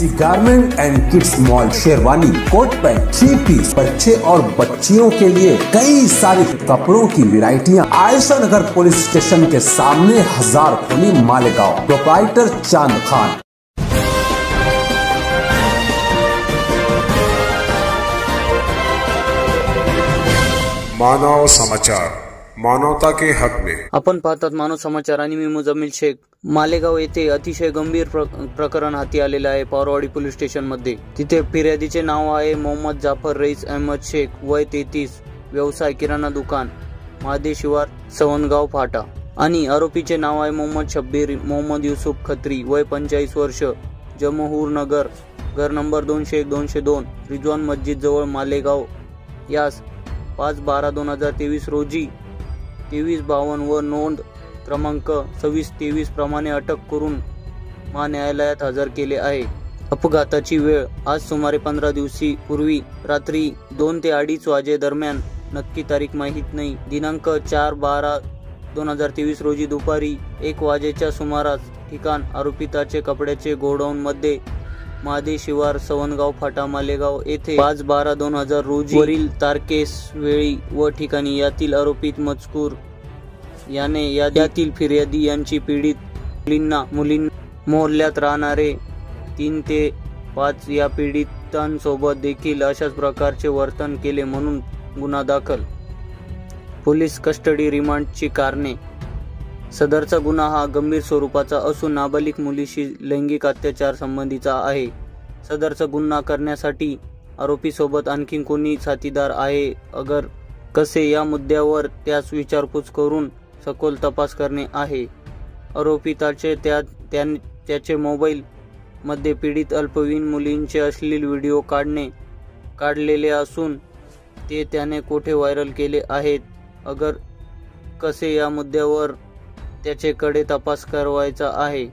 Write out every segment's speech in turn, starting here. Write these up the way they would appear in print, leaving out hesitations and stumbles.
Fancy garment and kids mall, sherwani, coat pant, 3 piece, बच्चे और बच्चियों के लिए कई सारे कपड़ों की वैरायटियां। आयशा नगर पुलिस स्टेशन के सामने, हजार खोली, मालेगांव। प्रोप्राइटर चांद खान। मानव समाचार, मानवता के हक में। आपण पाहतात मानव समाचार आणि मी मुजम्मिल शेख। मालेगाव येथे अतिशय गंभीर प्रकरण हाती आलेले आहे पारवाडी पोलीस स्टेशन मध्ये। तिथे फिर्यादीचे नाव आहे मोहम्मद जाफर रईस अहमद शेख, वय 33, व्यवसाय किराणा दुकान, महादेव शिवार, सवनगाव फाटा। आणि आरोपीचे नाव आहे मोहम्मद शब्बीर मोहम्मद युसुफ खत्री, वय 45 वर्ष, जमहूर नगर, घर नंबर 201-202, रिजवान मस्जिद जवळ मालेगाव। यास 5/12/2023 रोजी 2352 व नोंद क्रमांक 2623 प्रमाणे अटक करून न्यायालयात हजर केले आहे। अपघाताची वेळ आज सुमारे 15 दिवसापूर्वी रात्री 2 ते 2:30 वाजे दरम्यान, नक्की तारीख माहित नाही। दिनांक 4/12/2023 रोजी दुपारी 1 वाजेच्या सुमारास ठिकाण आरोपिताचे कपड्याचे गोडाऊन मध्ये, महादेव शिवार, सवनगाव फाटा, मालेगाव येथे 5/12/2000 रोजी वरील तारखेस, वेळी व ठिकाणी यातील आरोपित मजकूर याने यातील फिर्यादी यांची पीडित मुलींना मोहल्ल्यात राहणारे 3 ते 5 या पीडितांसोबत देखील अशाच प्रकारचे वर्तन केले म्हणून गुन्हा दाखल। पोलीस कस्टडी रिमांडची कारणे। सदरचा गुन्हा हा गंभीर स्वरूपाचा असून नाबालिग मुलीशी लैंगिक अत्याचार संबंधीचा आहे। सदरचा गुन्हा करण्यासाठी आरोपी सोबत आणखी कोणी साथीदार आहे अगर कसे या मुद्द्यावर त्यास विचारपूस करून सखोल तपास करणे आहे। आरोपिताचे त्याचे मोबाईल मध्ये पीडित अल्पवयीन मुलींचे अश्लील व्हिडिओ काढलेले असून ते त्याने कोठे व्हायरल केले आहेत अगर कसे या मुद्द्यावर त्याच्याकडे तपास करायचा आहे।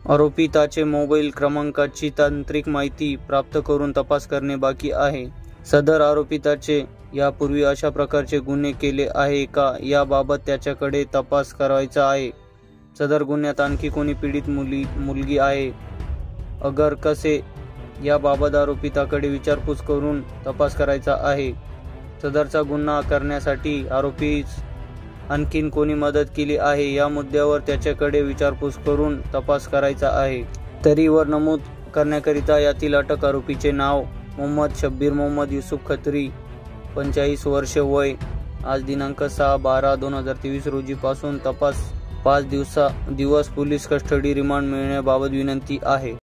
आरोपिताचे मोबाईल क्रमांकाची तांत्रिक माहिती प्राप्त करून तपास करणे बाकी आहे। सदर आरोपिताचे यापूर्वी अशा प्रकारचे गुन्हे केले आहे का याबाबत त्याच्याकडे तपास करायचा आहे। सदर गुन्ह्यात आणखी कोणी पीडित मुलगी आहे अगर कसे याबाबत आरोपिताकडे विचारपूस करून तपास करायचा आहे। सदरचा गुन्हा करण्यासाठी आरोपीस आणखीन कोणी मदत केली आहे या मुद्द्यावर त्याच्याकडे विचारपूस करून तपास करायचा आहे। तरीवर नमूद करण्याकरिता यातील अटक आरोपीचे नाव मोहम्मद शब्बीर मोहम्मद युसुफ खत्री, 45 वर्ष, वय। आज दिनांक 6/12/2023 रोजी पासून तपास 5 दिवस पोलीस कस्टडी रिमांड मिळण्याबाबत विनंती आहे।